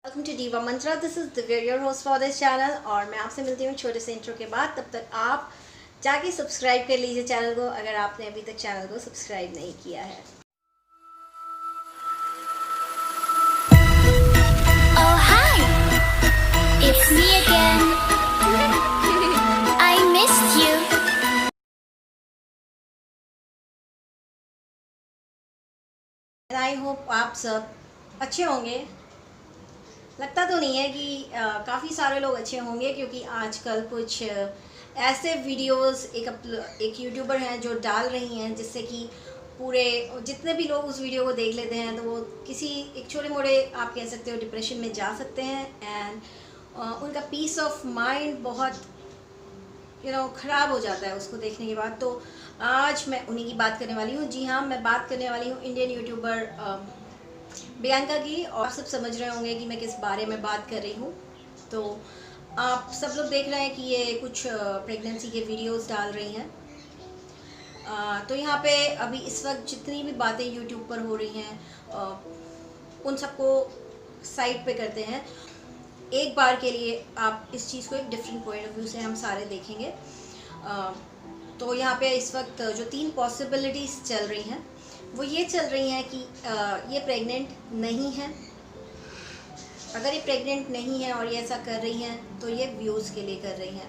Welcome to Diva Mantra. This is Divya, your host for this channel. और मैं आपसे मिलती हूँ छोटे से इंट्रो के बाद। तब तक आप जाके सब्सक्राइब कर लीजिए चैनल को, अगर आपने अभी तक चैनल को सब्सक्राइब नहीं किया है। Oh hi, it's me again. I missed you. And I hope आप सब अच्छे होंगे। लगता तो नहीं है कि काफ़ी सारे लोग अच्छे होंगे, क्योंकि आजकल कुछ ऐसे वीडियोस एक यूट्यूबर हैं जो डाल रही हैं, जिससे कि पूरे जितने भी लोग उस वीडियो को देख लेते हैं तो वो किसी एक छोटे मोटे, आप कह सकते हो, डिप्रेशन में जा सकते हैं। एंड उनका पीस ऑफ माइंड बहुत ख़राब हो जाता है उसको देखने के बाद। तो आज मैं उन्हीं की बात करने वाली हूँ। जी हाँ, मैं बात करने वाली हूँ इंडियन यूट्यूबर प्रियंका की। और आप सब समझ रहे होंगे कि मैं किस बारे में बात कर रही हूँ। तो आप सब लोग देख रहे हैं कि ये कुछ प्रेगनेंसी के वीडियोस डाल रही हैं। तो यहाँ पे अभी इस वक्त जितनी भी बातें यूट्यूब पर हो रही हैं, उन सबको साइड पे करते हैं। एक बार के लिए आप इस चीज़ को एक डिफरेंट पॉइंट ऑफ व्यू से हम सारे देखेंगे। तो यहाँ पे इस वक्त जो 3 पॉसिबिलिटीज़ चल रही हैं वो ये चल रही हैं कि ये प्रेग्नेंट नहीं है। अगर ये प्रेग्नेंट नहीं है और ये ऐसा कर रही हैं तो ये व्यूज़ के लिए कर रही हैं।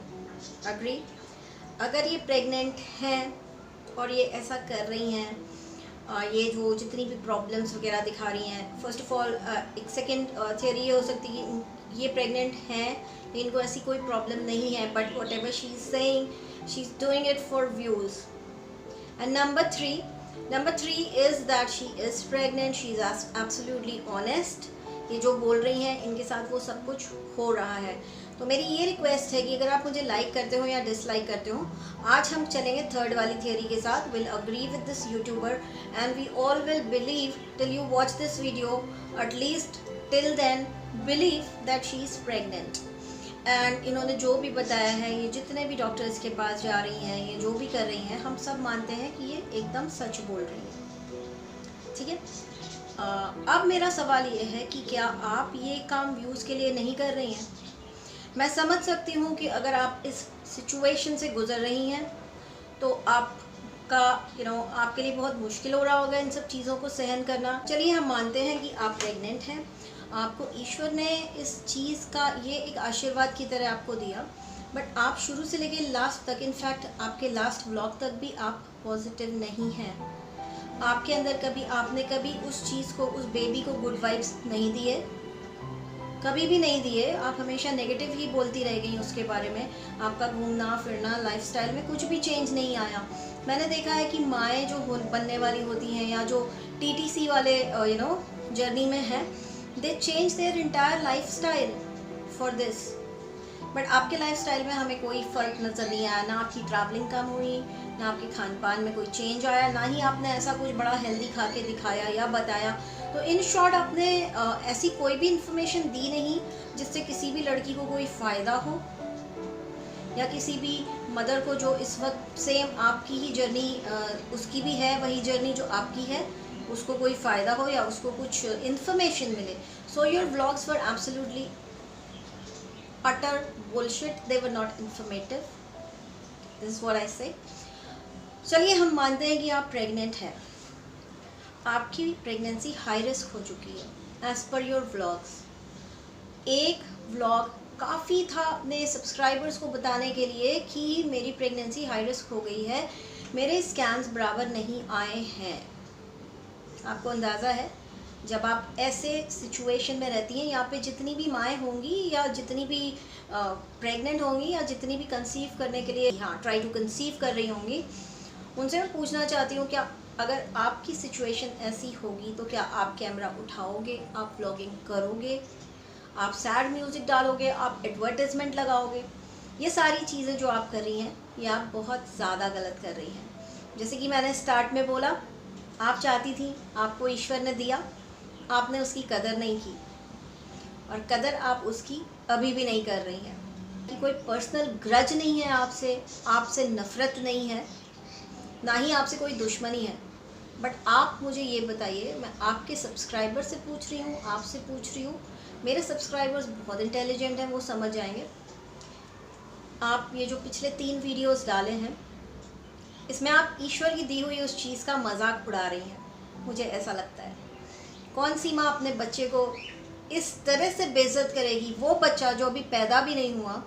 अग्री। अगर ये प्रेग्नेंट हैं और ये ऐसा कर रही हैं, ये जो जितनी भी प्रॉब्लम्स वगैरह दिखा रही हैं, फर्स्ट ऑफ ऑल एक सेकेंड थियरी ये हो सकती है कि ये प्रेग्नेंट हैं लेकिन इनको ऐसी कोई प्रॉब्लम नहीं है, but what ever she is saying she is doing it for views. And number three is that she is pregnant, she is absolutely honest. ये जो बोल रही हैं इनके साथ वो सब कुछ हो रहा है। तो मेरी ये रिक्वेस्ट है कि अगर आप मुझे लाइक करते हो या डिसलाइक करते हो, आज हम चलेंगे थर्ड वाली थियरी के साथ। Will agree with this YouTuber and we all will believe till you watch this video, at least till then believe that she is pregnant. And इन्होंने जो भी बताया है, ये जितने भी डॉक्टर्स के पास जा रही हैं, ये जो भी कर रही हैं, हम सब मानते हैं कि ये एकदम सच बोल रही हैं। ठीक है। अब मेरा सवाल ये है कि क्या आप ये काम व्यूज़ के लिए नहीं कर रही हैं? मैं समझ सकती हूँ कि अगर आप इस सिचुएशन से गुज़र रही हैं तो आपका आपके लिए बहुत मुश्किल हो रहा होगा इन सब चीज़ों को सहन करना। चलिए हम मानते हैं कि आप प्रेग्नेंट हैं, आपको ईश्वर ने इस चीज़ का ये एक आशीर्वाद की तरह आपको दिया, बट आप शुरू से लेके लास्ट तक, इनफैक्ट आपके लास्ट व्लॉग तक भी आप पॉजिटिव नहीं हैं। आपके अंदर आपने कभी उस चीज़ को, उस बेबी को गुड वाइब्स नहीं दिए, कभी भी नहीं दिए। आप हमेशा नेगेटिव ही बोलती रह गई उसके बारे में। आपका घूमना फिरना, लाइफस्टाइल में कुछ भी चेंज नहीं आया। मैंने देखा है कि माएँ जो बनने वाली होती हैं या जो TTC वाले जर्नी में हैं, दे change their entire lifestyle for this. But आपके लाइफस्टाइल में हमें कोई फ़र्क नज़र नहीं आया। ना आपकी ट्रैवलिंग कम हुई, ना आपके खान पान में कोई चेंज आया, ना ही आपने ऐसा कुछ बड़ा हेल्दी खा के दिखाया या बताया। तो इन शॉर्ट आपने ऐसी कोई भी इंफॉर्मेशन दी नहीं जिससे किसी भी लड़की को कोई फ़ायदा हो, या किसी भी मदर को जो इस वक्त सेम आपकी ही जर्नी, उसकी भी है वही जर्नी जो आपकी है, उसको कोई फ़ायदा हो या उसको कुछ इन्फॉर्मेशन मिले। So your vlogs were absolutely utter bullshit, they were not informative, this is what I say। चलिए हम मानते हैं कि आप प्रेग्नेंट हैं, आपकी प्रेगनेंसी हाई रिस्क हो चुकी है एज पर योर व्लॉग्स। एक व्लॉग काफ़ी था अपने सब्सक्राइबर्स को बताने के लिए कि मेरी प्रेगनेंसी हाई रिस्क हो गई है, मेरे स्कैन्स बराबर नहीं आए हैं। आपको अंदाज़ा है, जब आप ऐसे सिचुएशन में रहती हैं, यहाँ पे जितनी भी माएँ होंगी या जितनी भी प्रेग्नेंट होंगी या जितनी भी कंसीव करने के लिए ट्राई टू कंसीव कर रही होंगी, उनसे मैं पूछना चाहती हूँ, क्या अगर आपकी सिचुएशन ऐसी होगी तो क्या आप कैमरा उठाओगे, आप व्लॉगिंग करोगे, आप सैड म्यूज़िक डालोगे, आप एडवर्टाइजमेंट लगाओगे? ये सारी चीज़ें जो आप कर रही हैं, ये आप बहुत ज़्यादा गलत कर रही हैं। जैसे कि मैंने स्टार्ट में बोला, आप चाहती थी, आपको ईश्वर ने दिया, आपने उसकी कदर नहीं की, और कदर आप उसकी अभी भी नहीं कर रही हैं। कि कोई पर्सनल ग्रज नहीं है आपसे नफ़रत नहीं है, ना ही आपसे कोई दुश्मनी है। बट आप मुझे ये बताइए, मैं आपके सब्सक्राइबर से पूछ रही हूँ, आपसे पूछ रही हूँ मेरे सब्सक्राइबर्स बहुत इंटेलिजेंट हैं, वो समझ जाएंगे। आप ये जो पिछले 3 वीडियोस डाले हैं, इसमें आप ईश्वर की दी हुई उस चीज़ का मजाक उड़ा रही हैं, मुझे ऐसा लगता है। कौन सी माँ अपने बच्चे को इस तरह से बेइज्जत करेगी, वो बच्चा जो अभी पैदा भी नहीं हुआ,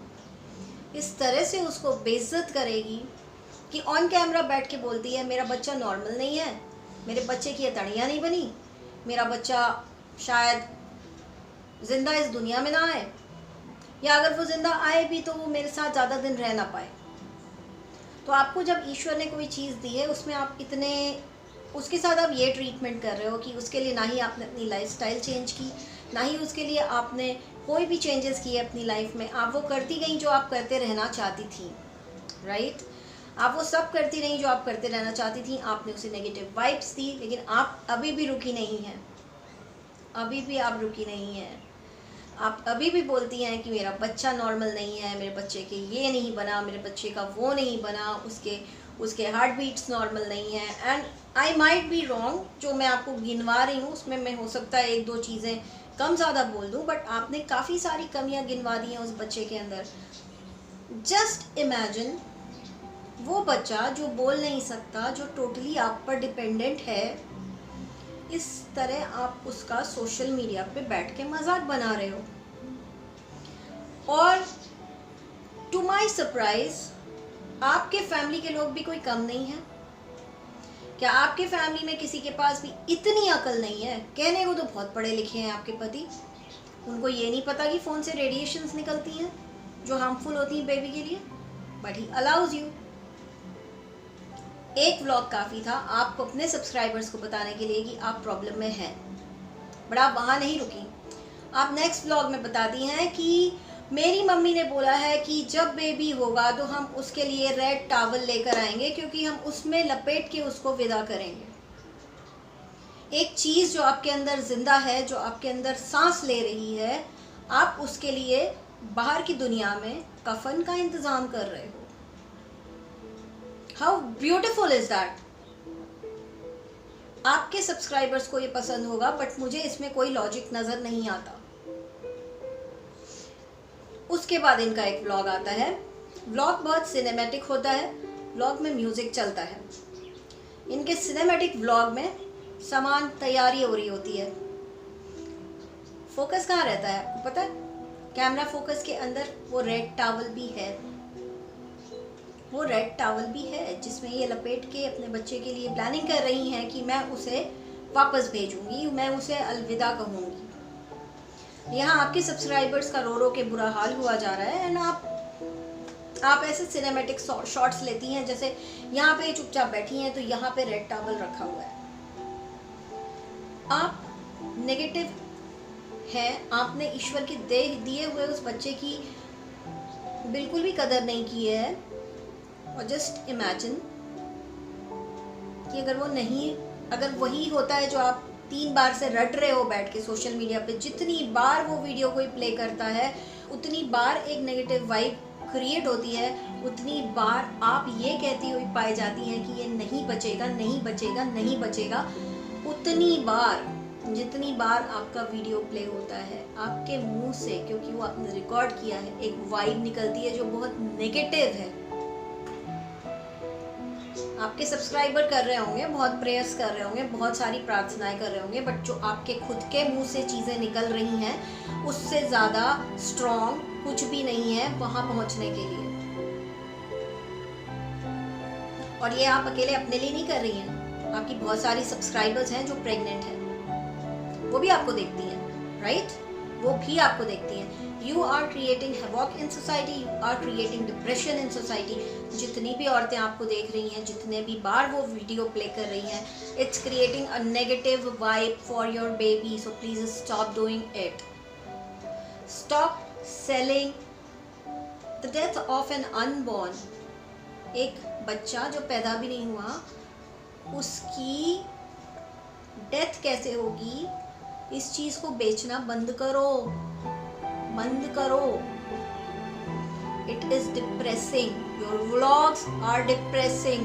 इस तरह से उसको बेइज्जत करेगी कि ऑन कैमरा बैठ के बोलती है मेरा बच्चा नॉर्मल नहीं है, मेरे बच्चे की अतड़ियाँ नहीं बनी, मेरा बच्चा शायद ज़िंदा इस दुनिया में ना आए, या अगर वो ज़िंदा आए भी तो वो मेरे साथ ज़्यादा दिन रह ना पाए। तो आपको जब ईश्वर ने कोई चीज़ दी है, उसमें आप इतने उसके साथ आप ये ट्रीटमेंट कर रहे हो कि उसके लिए ना ही आपने अपनी लाइफस्टाइल चेंज की, ना ही उसके लिए आपने कोई भी चेंजेस किए अपनी लाइफ में। आप वो करती गई जो आप करते रहना चाहती थी, राइट? आप वो सब करती रही जो आप करते रहना चाहती थी। आपने उसे नेगेटिव वाइब्स दी, लेकिन आप अभी भी रुकी नहीं हैं, अभी भी आप रुकी नहीं हैं। आप अभी भी बोलती हैं कि मेरा बच्चा नॉर्मल नहीं है, मेरे बच्चे के ये नहीं बना, मेरे बच्चे का वो नहीं बना, उसके हार्ट बीट्स नॉर्मल नहीं है। And I might be wrong, जो मैं आपको गिनवा रही हूँ उसमें मैं हो सकता है 1-2 चीज़ें कम ज़्यादा बोल दूँ, बट आपने काफ़ी सारी कमियाँ गिनवा दी हैं उस बच्चे के अंदर। जस्ट इमेजिन, वो बच्चा जो बोल नहीं सकता, जो टोटली आप पर डिपेंडेंट है, इस तरह आप उसका सोशल मीडिया पे बैठ के मजाक बना रहे हो। और टू माई सरप्राइज, आपके फैमिली के लोग भी कोई कम नहीं है। क्या आपके फैमिली में किसी के पास भी इतनी अकल नहीं है? कहने को तो बहुत पढ़े लिखे हैं आपके पति, उनको ये नहीं पता कि फ़ोन से रेडिएशंस निकलती हैं जो हार्मफुल होती हैं बेबी के लिए, बट ही अलाउज यू। एक व्लॉग काफ़ी था आपको अपने सब्सक्राइबर्स को बताने के लिए कि आप प्रॉब्लम में हैं, बट आप वहाँ नहीं रुकी। आप नेक्स्ट व्लॉग में बताती हैं कि मेरी मम्मी ने बोला है कि जब बेबी होगा तो हम उसके लिए रेड टॉवल लेकर आएंगे, क्योंकि हम उसमें लपेट के उसको विदा करेंगे। एक चीज़ जो आपके अंदर जिंदा है, जो आपके अंदर सांस ले रही है, आप उसके लिए बाहर की दुनिया में कफन का इंतज़ाम कर रहे हो। How beautiful is that? आपके सब्सक्राइबर्स को ये पसंद होगा, बट मुझे इसमें कोई लॉजिक नज़र नहीं आता। उसके बाद इनका एक व्लॉग आता है। व्लॉग बहुत सिनेमैटिक होता है, व्लॉग में म्यूज़िक चलता है। इनके सिनेमैटिक व्लॉग में सामान तैयारी हो रही होती है। फोकस कहाँ रहता है आपको पता है? कैमरा फोकस के अंदर वो रेड टॉवल भी है, वो रेड टॉवल भी है जिसमें ये लपेट के अपने बच्चे के लिए प्लानिंग कर रही हैं कि मैं उसे वापस भेजूंगी, मैं उसे अलविदा कहूँगी। यहाँ आपके सब्सक्राइबर्स का रो रो के बुरा हाल हुआ जा रहा है, एंड आप ऐसे सिनेमैटिक शॉट्स लेती हैं, जैसे यहाँ पे चुपचाप बैठी हैं तो यहाँ पे रेड टॉवल रखा हुआ है। आप नेगेटिव हैं, आपने ईश्वर के दिए हुए उस बच्चे की बिल्कुल भी कदर नहीं की है। और जस्ट इमेजिन कि अगर वही होता है जो आप 3 बार से रट रहे हो बैठ के सोशल मीडिया पे, जितनी बार वो वीडियो कोई प्ले करता है उतनी बार एक नेगेटिव वाइब क्रिएट होती है, उतनी बार आप ये कहती हुई पाई जाती हैं कि ये नहीं बचेगा, नहीं बचेगा, नहीं बचेगा। उतनी बार जितनी बार आपका वीडियो प्ले होता है, आपके मुंह से, क्योंकि वो आपने रिकॉर्ड किया है, एक वाइब निकलती है जो बहुत नेगेटिव है। आपके सब्सक्राइबर कर रहे होंगे, बहुत प्रेयर्स कर रहे होंगे, बहुत सारी प्रार्थनाएं कर रहे होंगे, बट जो आपके खुद के मुंह से चीज़ें निकल रही हैं उससे ज़्यादा स्ट्रॉन्ग कुछ भी नहीं है वहाँ पहुँचने के लिए। और ये आप अकेले अपने लिए नहीं कर रही हैं, आपकी बहुत सारी सब्सक्राइबर्स हैं जो प्रेग्नेंट हैं, वो भी आपको देखती हैं, राइट? वो भी आपको देखती हैं। You are creating havoc in society, you are creating depression in society. जितनी भी औरतें आपको देख रही हैं, जितने भी बार वो वीडियो प्ले कर रही हैं, it's creating a negative vibe for your baby, so please stop doing it. Stop selling the death of an unborn. एक बच्चा जो पैदा भी नहीं हुआ, उसकी डेथ कैसे होगी, इस चीज को बेचना बंद करो, बंद करो। It is depressing, your vlogs are depressing.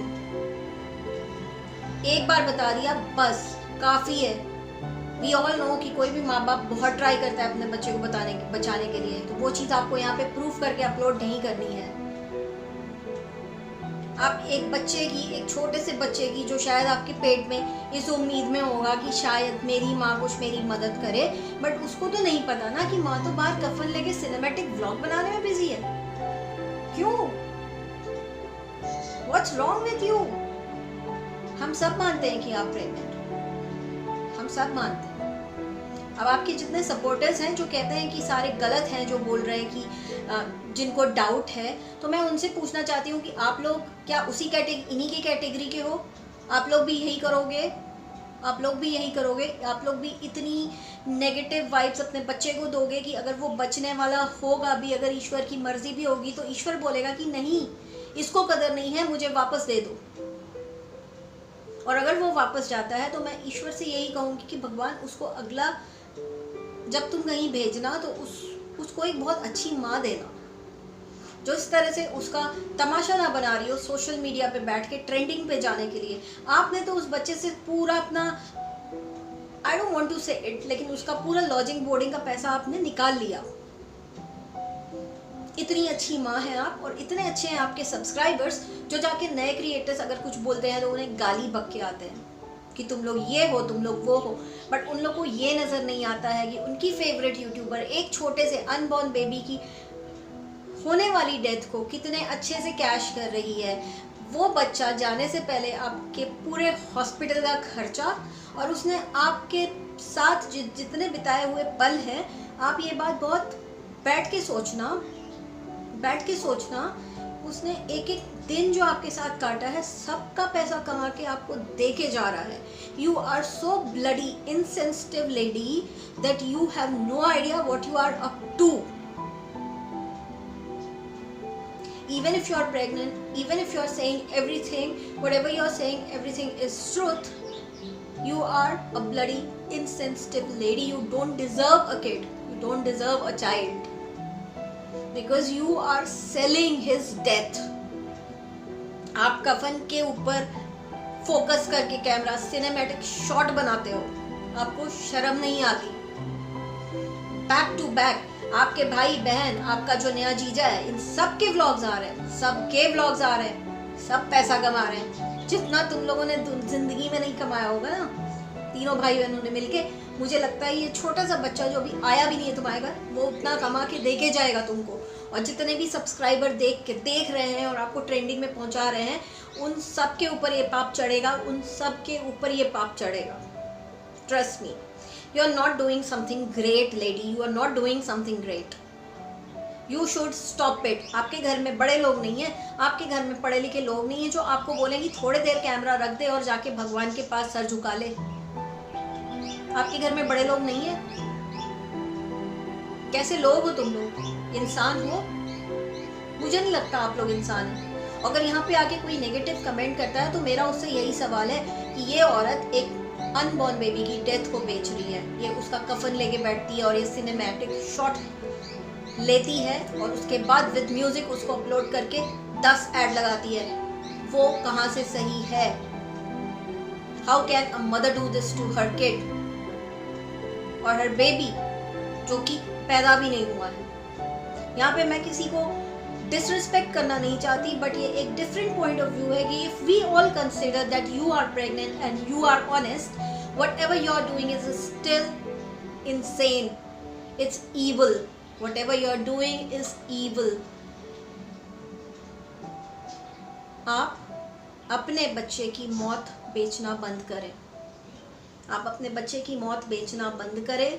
एक बार बता दिया, बस काफी है। वी ऑल नो कि कोई भी माँ बाप बहुत ट्राई करता है अपने बच्चे को बचाने के लिए, तो वो चीज़ आपको यहाँ पे प्रूफ करके अपलोड नहीं करनी है। आप एक बच्चे की, एक छोटे से बच्चे की जो शायद आपके पेट में इस उम्मीद में होगा कि शायद मेरी माँ कुछ मेरी मदद करे, बट उसको तो नहीं पता ना कि माँ तो बाहर कफन लेके सिनेमैटिक व्लॉग बनाने में बिजी है। क्यों? What's wrong with you? हम सब मानते हैं कि आप प्रेग्नेंट, हम सब मानते हैं। अब आपके जितने सपोर्टर्स हैं जो कहते हैं कि सारे गलत हैं, जो बोल रहे हैं कि जिनको डाउट है, तो मैं उनसे पूछना चाहती हूँ कि आप लोग क्या इन्हीं की कैटेगरी के हो? आप लोग भी यही करोगे? आप लोग भी यही करोगे? आप लोग भी इतनी नेगेटिव वाइब्स अपने बच्चे को दोगे कि अगर वो बचने वाला होगा भी, अगर ईश्वर की मर्जी भी होगी, तो ईश्वर बोलेगा कि नहीं, इसको कदर नहीं है, मुझे वापस दे दो। और अगर वो वापस जाता है तो मैं ईश्वर से यही कहूँगी कि भगवान उसको अगला जब तुम कहीं भेजना तो उसको एक बहुत अच्छी माँ देना, जो इस तरह से उसका तमाशा ना बना रही हो सोशल मीडिया पे बैठ के ट्रेंडिंग पे जाने के लिए। आपने तो उस बच्चे से पूरा अपना, आई डोंट वांट टू से इट, लेकिन उसका पूरा लॉजिंग बोर्डिंग का पैसा आपने निकाल लिया। इतनी अच्छी माँ है आप, और इतने अच्छे हैं आपके सब्सक्राइबर्स, जो जाके नए क्रिएटर्स अगर कुछ बोलते हैं तो उन्हें गाली बक के आते हैं कि तुम लोग ये हो, तुम लोग वो हो। बट उन लोग को ये नज़र नहीं आता है कि उनकी फेवरेट यूट्यूबर एक छोटे से अनबॉर्न बेबी की होने वाली डेथ को कितने अच्छे से कैश कर रही है। वो बच्चा जाने से पहले आपके पूरे हॉस्पिटल का खर्चा, और उसने आपके साथ जितने बिताए हुए पल हैं, आप ये बात बहुत बैठ के सोचना, उसने एक एक दिन जो आपके साथ काटा है, सबका पैसा कमा के आपको दे के जा रहा है। You are so bloody insensitive lady that you have no idea what you are up to. Even if you are pregnant, even if you are saying everything, whatever you are saying, everything is truth, you are a bloody insensitive lady. You don't deserve a kid. You don't deserve a child. Because you are selling his death. आप कफन के ऊपर focus करके camera cinematic shot बनाते हो, आपको शर्म नहीं आती? बैक टू बैक आपके भाई बहन, आपका जो नया जीजा है, इन सब के व्लॉग्स आ रहे हैं, सबके व्लॉग्स आ रहे हैं, सब पैसा कमा रहे हैं। जितना तुम लोगों ने जिंदगी में नहीं कमाया होगा ना, तीनों भाई बहनों ने मिलके, मुझे लगता है ये छोटा सा बच्चा जो अभी आया भी नहीं है तुम्हारे घर, वो उतना कमा के दे के जाएगा तुमको। और जितने भी सब्सक्राइबर देख रहे हैं और आपको ट्रेंडिंग में पहुंचा रहे हैं, उन सब के ऊपर ये पाप चढ़ेगा, उन सब के ऊपर ये पाप चढ़ेगा। Trust me, you are not doing something great lady, you are not doing something great, you should stop it। आपके घर में बड़े लोग नहीं हैं, आपके घर में पढ़े लिखे लोग नहीं हैं जो आपको बोलेंगे थोड़े देर कैमरा रख दे और जाके भगवान के पास सर झुका ले। आपके घर में बड़े लोग नहीं हैं। कैसे लोग हो तुम लोग? इंसान हो? मुझे नहीं लगता आप लोग इंसान हैं। अगर यहाँ पे आके कोई नेगेटिव कमेंट करता है तो मेरा उससे यही सवाल है कि ये औरत एक अनबॉर्न बेबी की डेथ को बेच रही है, ये उसका कफन लेके बैठती है और ये सिनेमैटिक शॉट लेती है और उसके बाद विद म्यूजिक उसको अपलोड करके 10 ऐड लगाती है। वो कहाँ से सही है? How can a mother do this to her kid और हर बेबी जो कि पैदा भी नहीं हुआ है? यहाँ पे मैं किसी को डिसरिस्पेक्ट करना नहीं चाहती, बट ये एक डिफरेंट पॉइंट ऑफ व्यू है कि if we all consider that you are pregnant and you are honest, whatever you are doing is still insane, it's evil, whatever you are doing is evil। आप अपने बच्चे की मौत बेचना बंद करें, आप अपने बच्चे की मौत बेचना बंद करें।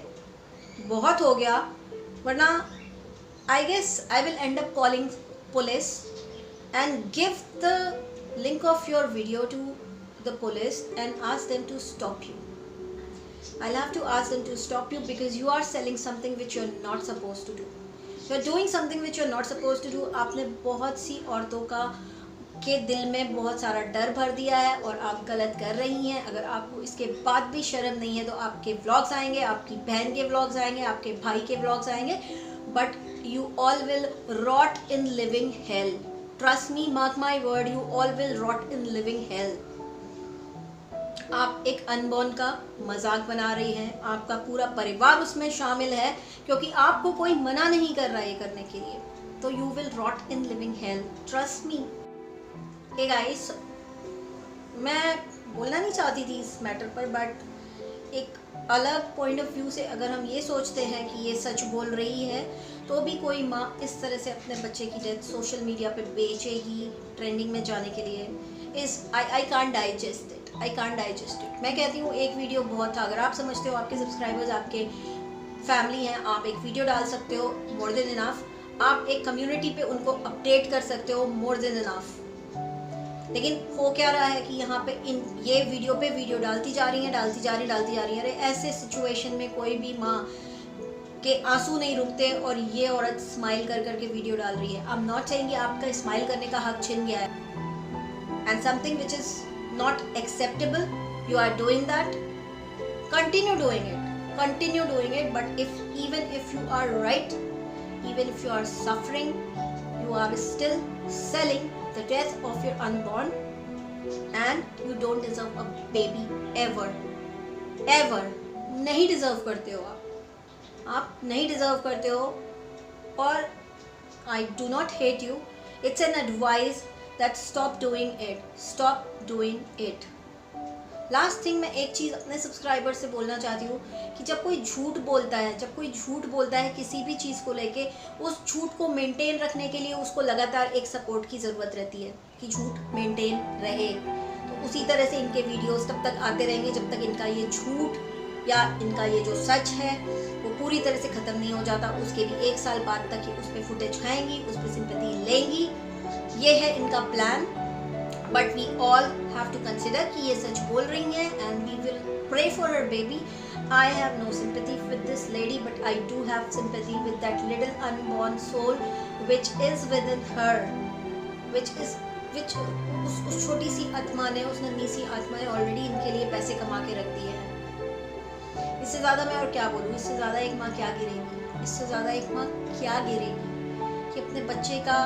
बहुत हो गया, वरना I guess I will end up calling police and give the link of your video to the police and ask them to stop you. I'll have to ask them to stop you because you are selling something which you're not supposed to do. You're doing something which you're not supposed to do. आपने बहुत सी औरतों के दिल में बहुत सारा डर भर दिया है और आप गलत कर रही हैं। अगर आपको इसके बाद भी शर्म नहीं है तो आपके व्लॉग्स आएंगे, आपकी बहन के व्लॉग्स आएंगे, आपके भाई के व्लॉग्स आएंगे, but you all will rot in living hell. Trust me, mark my word, you all will rot in living hell. आप एक अनबॉर्न का मजाक बना रही हैं, आपका पूरा परिवार उसमें शामिल है, क्योंकि आपको कोई मना नहीं कर रहा है ये करने के लिए, तो you will rot in living hell, trust me. Hey guys, मैं बोलना नहीं चाहती थी इस मैटर पर, बट एक अलग पॉइंट ऑफ व्यू से अगर हम ये सोचते हैं कि ये सच बोल रही है, तो भी कोई माँ इस तरह से अपने बच्चे की डेथ सोशल मीडिया पे बेचेगी ट्रेंडिंग में जाने के लिए, इस I can't digest it, I can't digest it. मैं कहती हूँ एक वीडियो बहुत था, अगर आप समझते हो आपके सब्सक्राइबर्स आपके फैमिली हैं, आप एक वीडियो डाल सकते हो, मोर देन इनफ। आप एक कम्युनिटी पे उनको अपडेट कर सकते हो, मोर देन इनफ। लेकिन हो क्या रहा है कि यहाँ पे ये वीडियो पे वीडियो डालती जा रही है। अरे ऐसे सिचुएशन में कोई भी माँ के आंसू नहीं रुकते और ये औरत स्माइल कर करके वीडियो डाल रही है। आई एम नॉट सेइंग आपका स्माइल करने का हक छिन गया है, and something which is not acceptable, you are doing that, continue doing it, but even if you are right, even if you are suffering, you are still selling the death of your unborn, and you don't deserve a baby ever नहीं deserve करते हो, आप नहीं deserve करते हो। और I do not hate you, it's an advice that stop doing it। Last thing, मैं एक चीज़ अपने सब्सक्राइबर से बोलना चाहती हूँ कि जब कोई झूठ बोलता है किसी भी चीज़ को लेके, उस झूठ को मेंटेन रखने के लिए उसको लगातार एक सपोर्ट की ज़रूरत रहती है कि झूठ मेंटेन रहे। तो उसी तरह से इनके वीडियोस तब तक आते रहेंगे जब तक इनका ये झूठ या इनका ये जो सच है वो पूरी तरह से ख़त्म नहीं हो जाता। उसके भी 1 साल बाद तक ये उस पर फुटेज खाएंगी, उस पर सिंपैथी लेंगी, ये है इनका plan. But we all have to consider कि ये सच बोल रही हैं, and we will pray for her baby. I have no sympathy with this lady, but I do have sympathy with that little unborn soul which is within her, which उस छोटी सी आत्मा ने, उस नन्ही सी आत्मा ने ऑलरेडी इनके लिए पैसे कमा के रख दिए हैं। इससे ज़्यादा मैं और क्या बोलूँ, इससे ज़्यादा एक माँ क्या गिरेगी कि अपने बच्चे का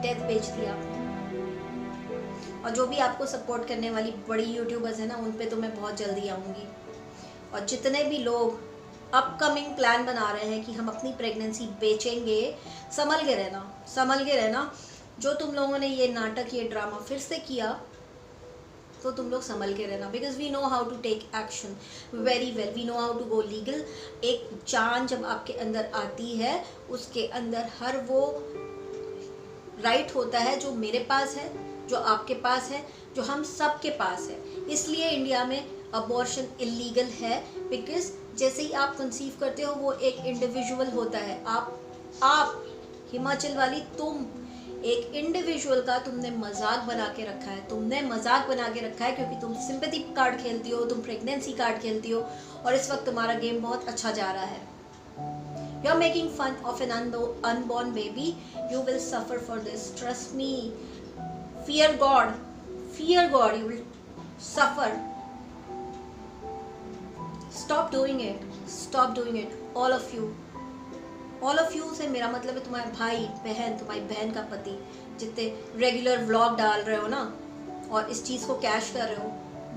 डेथ बेच दिया आपने। और जो भी आपको सपोर्ट करने वाली बड़ी यूट्यूबर्स है ना, उन पे तो मैं बहुत जल्दी आऊँगी। और जितने भी लोग अपकमिंग प्लान बना रहे हैं कि हम अपनी प्रेगनेंसी बेचेंगे, संभल के रहना। जो तुम लोगों ने ये नाटक, ये ड्रामा फिर से किया, तो तुम लोग संभल के रहना, because we know how to take action very well, we know how to go legal. एक जान जब आपके अंदर आती है, उसके अंदर हर वो राइट होता है जो मेरे पास है, जो आपके पास है, जो हम सब के पास है। इसलिए इंडिया में अबॉर्शन इलीगल है, बिकॉज जैसे ही आप कंसीव करते हो वो एक इंडिविजुअल होता है। आप हिमाचल वाली, तुम एक इंडिविजुअल का तुमने मजाक बना के रखा है, क्योंकि तुम सिंपैथी कार्ड खेलती हो, तुम प्रेगनेंसी कार्ड खेलती हो, और इस वक्त तुम्हारा गेम बहुत अच्छा जा रहा है। You are making fun of an unborn baby. You will suffer for this. Trust me. Fear God. You will suffer. Stop doing it. All of you से मेरा मतलब है तुम्हारे भाई बहन, तुम्हारी बहन का पति, जितने रेगुलर व्लॉग डाल रहे हो ना और इस चीज़ को कैश कर रहे हो,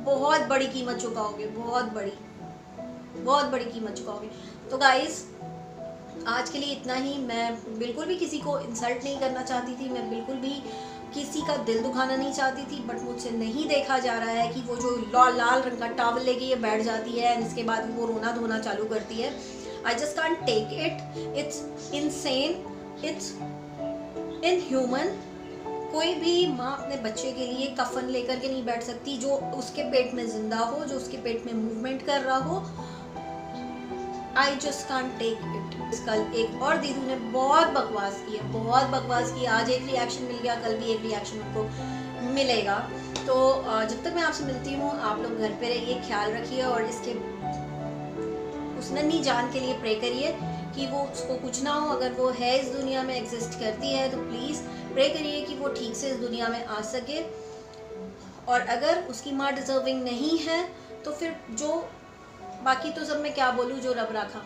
बहुत बड़ी कीमत चुकाओगे, बहुत बड़ी कीमत चुकाओगे। तो गाइस, आज के लिए इतना ही। मैं बिल्कुल भी किसी को इंसल्ट नहीं करना चाहती थी, मैं बिल्कुल भी किसी का दिल दुखाना नहीं चाहती थी, बट मुझसे नहीं देखा जा रहा है कि वो जो लाल रंग का टॉवल लेके ये बैठ जाती है और इसके बाद वो रोना धोना चालू करती है। I just can't take it, it's insane, it's inhuman. कोई भी माँ अपने बच्चे के लिए कफन लेकर के नहीं बैठ सकती जो उसके पेट में जिंदा हो, जो उसके पेट में मूवमेंट कर रहा हो। I just can't take it. कल एक और दीदी ने बहुत बकवास की, आज एक रिएक्शन मिल गया, कल भी एक रिएक्शन उनको मिलेगा। तो जब तक मैं आपसे मिलती हूँ, आप लोग घर पे रहिए, ख्याल रखिए और इसके उस नन्ही जान के लिए प्रे करिए कि वो उसको कुछ ना हो। अगर वो है इस दुनिया में, एग्जिस्ट करती है, तो प्लीज़ प्रे करिए कि वो ठीक से इस दुनिया में आ सके। और अगर उसकी माँ डिजर्विंग नहीं है तो फिर जो बाकी तो सब मैं क्या बोलूँ, जो रब रखा।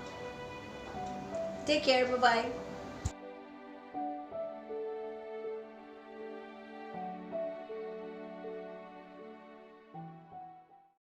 Take care, bye bye.